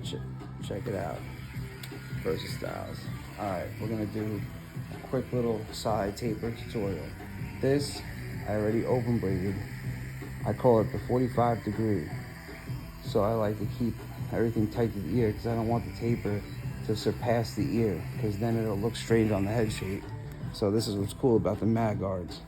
check it out. Versus styles. Alright, we're gonna do a quick little side taper tutorial. This, I already open bladed. I call it the 45 degree. So I like to keep everything tight to the ear because I don't want the taper to surpass the ear because then it'll look strange on the head shape. So this is what's cool about the mag guards.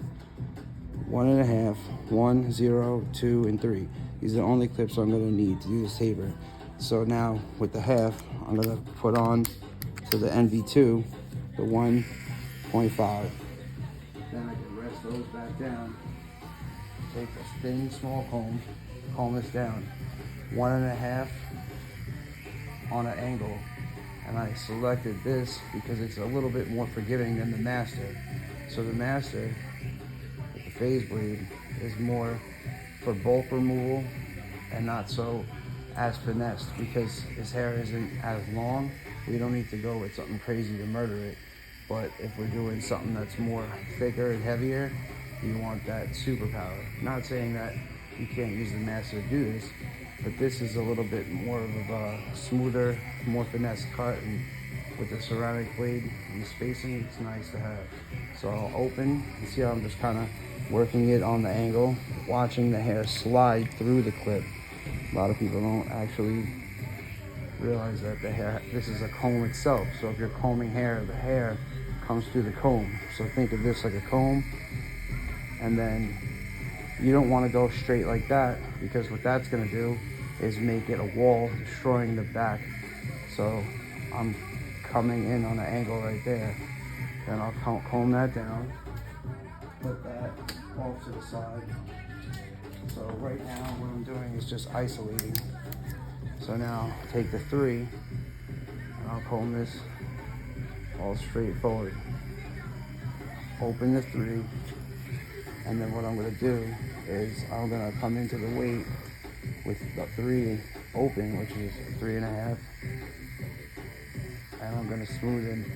1.5, 1, 0, 2, and 3. These are the only clips I'm gonna need to do this taper. So now with the half, I'm gonna put on to the ENVY2, the 1.5. Then I can rest those back down. Take a thin, small comb this down. 1.5 on an angle. And I selected this because it's a little bit more forgiving than the master. So the master, with the phase blade, is more for bulk removal and not so as finessed because his hair isn't as long. We don't need to go with something crazy to murder it. But if we're doing something that's more thicker and heavier, you want that superpower. Not saying that you can't use the master to do this, but this is a little bit more of a smoother, more finesse cut, and with the ceramic blade and the spacing, it's nice to have. So I'll open, you see how I'm just kind of working it on the angle, watching the hair slide through the clip. A lot of people don't actually realize that the hair, this is a comb itself. So if you're combing hair, the hair comes through the comb. So think of this like a comb, and then you don't want to go straight like that because what that's going to do is make it a wall, destroying the back. So I'm coming in on an angle right there. Then I'll comb that down, put that off to the side. So right now what I'm doing is just isolating. So now take the 3 and I'll comb this all straight forward. Open the 3, and then what I'm gonna do is I'm gonna come into the weight with the 3 open, which is 3.5, and I'm gonna smoothen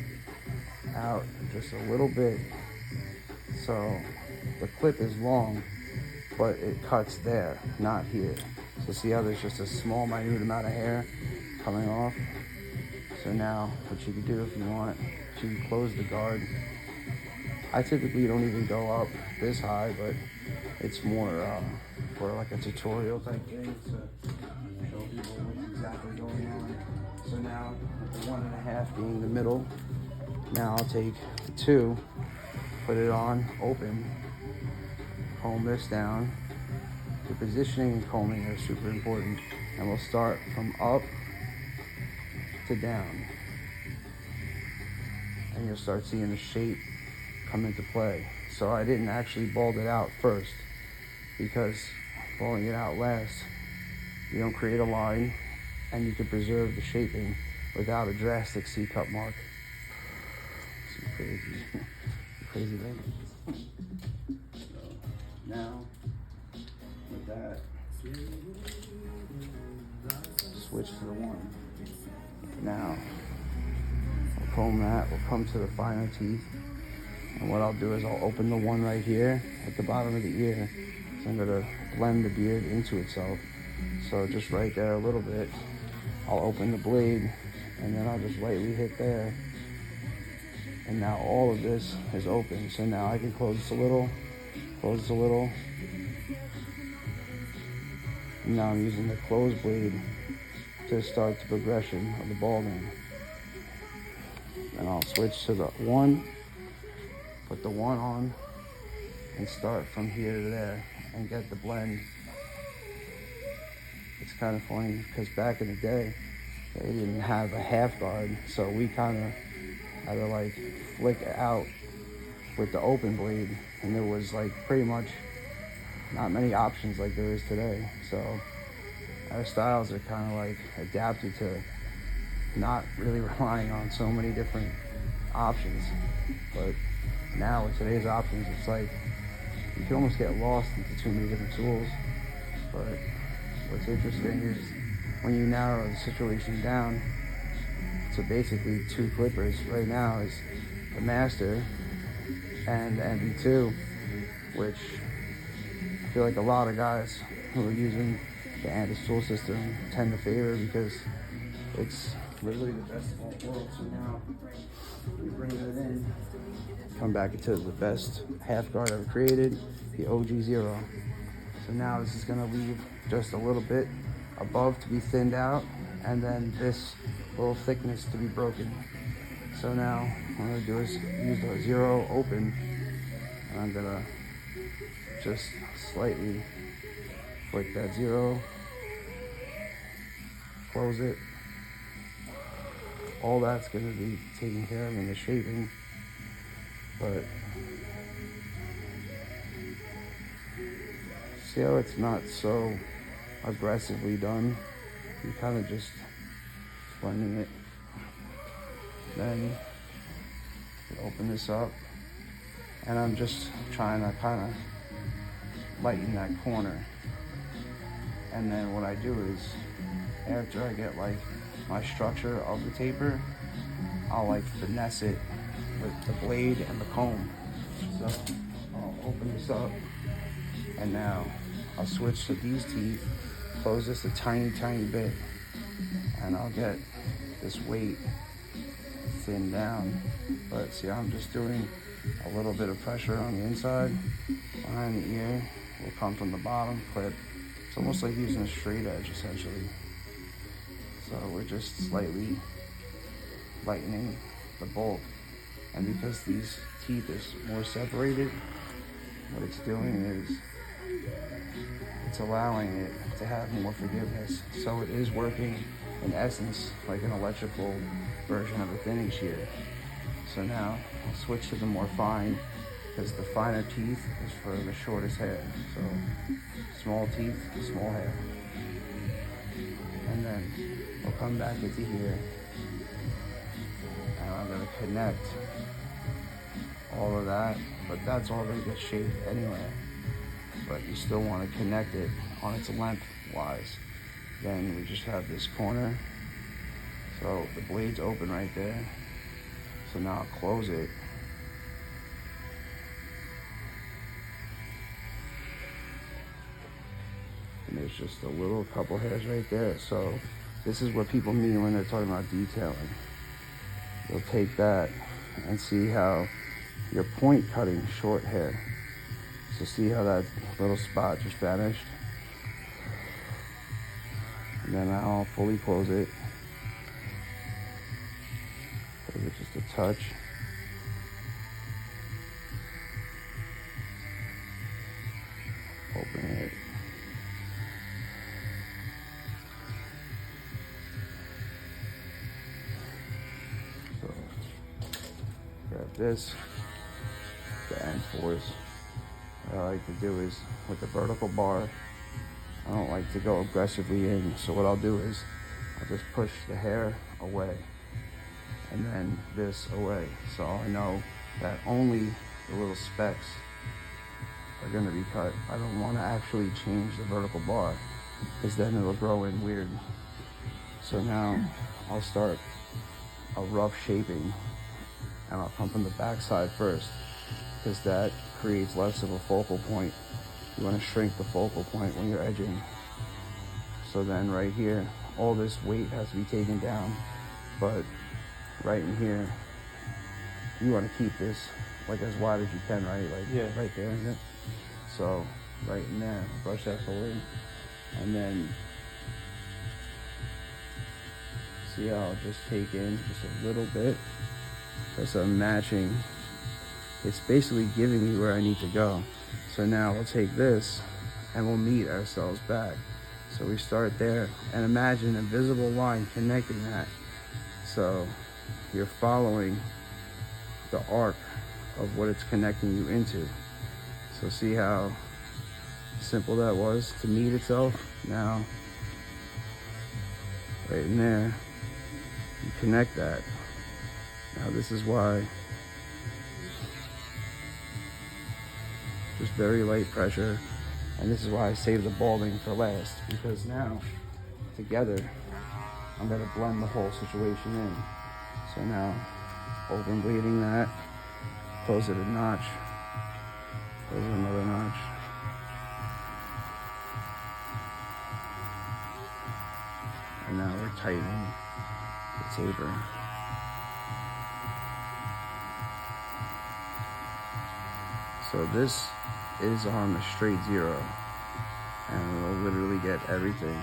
out just a little bit. So the clip is long, but it cuts there, not here. So see how there's just a small, minute amount of hair coming off? So now what you can do if you want, you can close the guard. I typically don't even go up this high, but it's more for like a tutorial type thing to show people what's exactly going on. So now with the 1.5 being the middle, now I'll take the 2, put it on, open, comb this down. The positioning and combing are super important, and we'll start from up to down. And you'll start seeing the shape come into play. So I didn't actually bald it out first because balding it out last, you don't create a line and you can preserve the shaping without a drastic C-cut mark. Some crazy thing. So now with that, switch to the 1. Now we'll comb that, we'll come to the finer teeth. And what I'll do is I'll open the 1 right here at the bottom of the ear. So I'm gonna blend the beard into itself. So just right there a little bit, I'll open the blade and then I'll just lightly hit there. And now all of this is open. So now I can close this a little, And now I'm using the closed blade to start the progression of the balding. And I'll switch to the 1. Put the 1 on and start from here to there and get the blend. It's kind of funny because back in the day, they didn't have a half guard, so we kind of had to like flick out with the open blade, and there was like pretty much not many options like there is today. So our styles are kind of like adapted to not really relying on so many different options. But now with today's options, it's like you can almost get lost into too many different tools. But what's interesting is when you narrow the situation down to basically 2 clippers right now is the master and the ENVY2, which I feel like a lot of guys who are using the Andis tool system tend to favor because It's literally the best of all worlds. So now we bring it in, come back into the best half guard ever created, the OG0. So now this is gonna leave just a little bit above to be thinned out, and then this little thickness to be broken. So now what I'm gonna do is use the 0 open, and I'm gonna just slightly flick that 0, close it. All that's gonna be taken care of in the shaping, but see how it's not so aggressively done? You kind of just blending it. Then you open this up, and I'm just trying to kind of lighten that corner. And then what I do is, after I get like my structure of the taper, I'll like finesse it with the blade and the comb. So I'll open this up, and now I'll switch to these teeth, close this a tiny bit, and I'll get this weight thinned down. But see, I'm just doing a little bit of pressure on the inside. Behind the ear will come from the bottom clip. It's almost like using a straight edge essentially. So we're just slightly lightening the bulk. And because these teeth is more separated, what it's doing is it's allowing it to have more forgiveness. So it is working in essence like an electrical version of a thinning shear. So now I'll switch to the more fine, because the finer teeth is for the shortest hair. So small teeth, small hair. And then we'll come back into here, and I'm gonna connect all of that, but that's all gonna get shaped anyway. But you still want to connect it on its length wise. Then we just have this corner. So the blade's open right there. So now I'll close it. And there's just a little couple hairs right there. So this is what people mean when they're talking about detailing. You'll take that and see how you're point cutting short hair. So see how that little spot just vanished? And then I'll fully close it. Close it just a touch. Open it. So grab this, the N4s. What I like to do is, with the vertical bar, I don't like to go aggressively in. So what I'll do is, I'll just push the hair away, and then this away. So I know that only the little specks are gonna be cut. I don't wanna actually change the vertical bar, because then it'll grow in weird. So now I'll start a rough shaping, and I'll come from the back side first, because that creates less of a focal point. You want to shrink the focal point when you're edging. So then right here, all this weight has to be taken down, but right in here, you want to keep this like as wide as you can, right? Like yeah, right there, isn't it? So right in there, brush that forward, and then see how I'll just take in just a little bit. Because I'm matching. It's basically giving me where I need to go. So now we'll take this and we'll meet ourselves back. So we start there, and imagine a visible line connecting that. So you're following the arc of what it's connecting you into. So see how simple that was to meet itself? Now, right in there, you connect that. Now this is why just very light pressure, and this is why I save the balding for last, because now together I'm gonna blend the whole situation in. So now open bleeding that, close it a notch, close it another notch, and now we're tightening the taper. So this is on a straight 0, and it'll literally get everything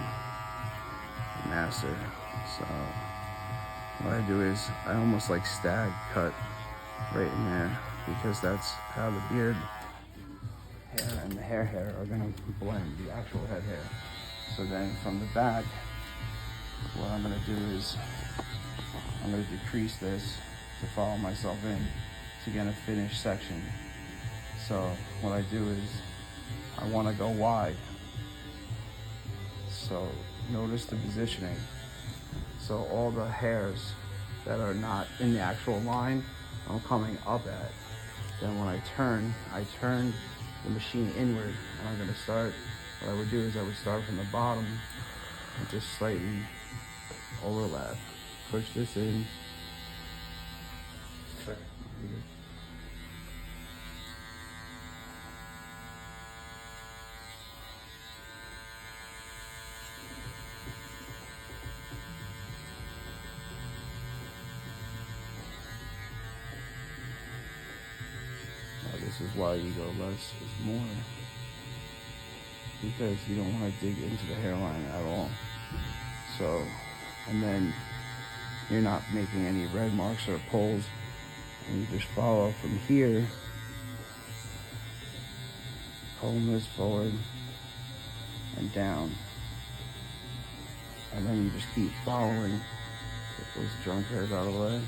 master. So what I do is I almost like stag cut right in there, because that's how the beard hair and the hair are gonna blend, the actual head hair. So then from the back, what I'm gonna do is I'm gonna decrease this to follow myself in to get a finished section. So what I do is I wanna go wide. So notice the positioning. So all the hairs that are not in the actual line, I'm coming up at. Then when I turn the machine inward, and I'm gonna start, what I would do is I would start from the bottom and just slightly overlap. Push this in. This is why you go less is more, because you don't want to dig into the hairline at all. So, and then you're not making any red marks or pulls, and you just follow from here, pulling this forward and down, and then you just keep following. Get those junk hairs out of the way,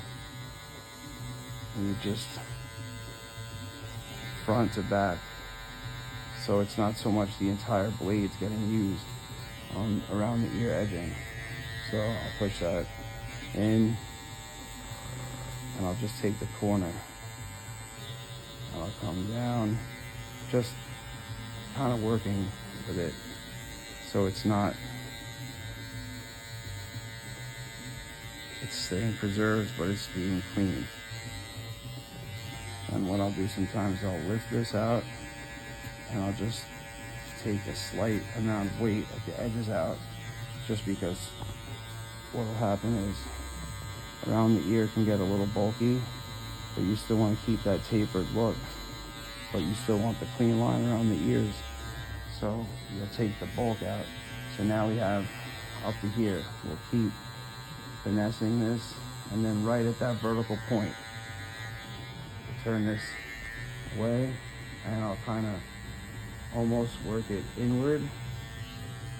and you just front to back, so it's not so much the entire blade's getting used around the ear edging. So I'll push that in, and I'll just take the corner, and I'll come down, just kind of working with it, so it's staying preserved, but it's being cleaned. And what I'll do sometimes, I'll lift this out, and I'll just take a slight amount of weight at the edges out, just because what will happen is around the ear can get a little bulky, but you still want to keep that tapered look, but you still want the clean line around the ears. So you'll take the bulk out. So now we have up to here. We'll keep finessing this, and then right at that vertical point, turn this away, and I'll kind of almost work it inward.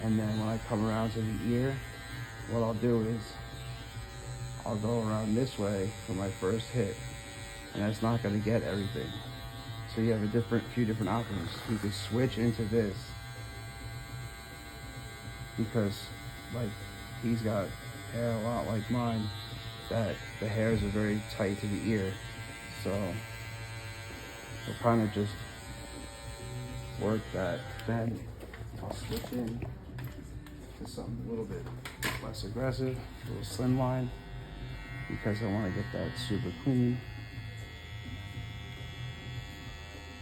And then when I come around to the ear, what I'll do is I'll go around this way for my first hit, and that's not going to get everything. So you have a few different options. You could switch into this, because like he's got hair a lot like mine, that the hairs are very tight to the ear. So we'll kind of just work that. Then I'll switch in to something a little bit less aggressive, a little slim line, because I want to get that super clean.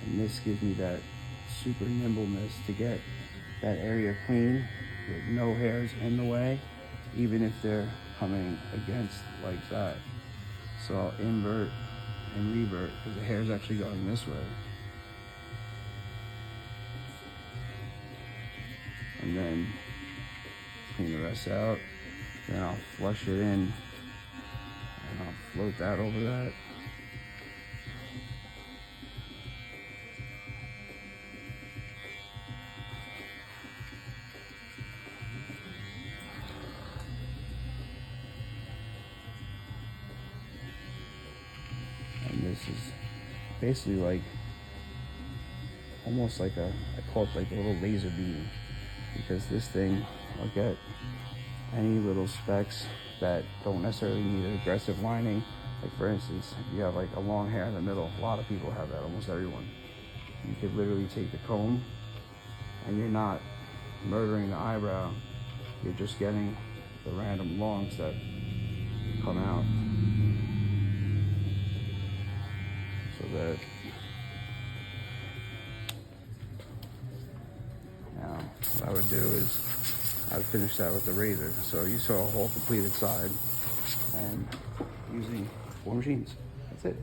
And this gives me that super nimbleness to get that area clean with no hairs in the way, even if they're coming against like that. So I'll invert and revert, because the hair is actually going this way. And then clean the rest out. Then I'll flush it in, and I'll float that over that. This is basically like almost like I call it like a little laser beam, because this thing will get any little specks that don't necessarily need an aggressive lining. Like for instance, if you have like a long hair in the middle, a lot of people have that, almost everyone. You could literally take the comb, and you're not murdering the eyebrow, you're just getting the random longs that come out. So that now what I would do is I finished that with the razor. So you saw a whole completed side and using 4 machines. That's it.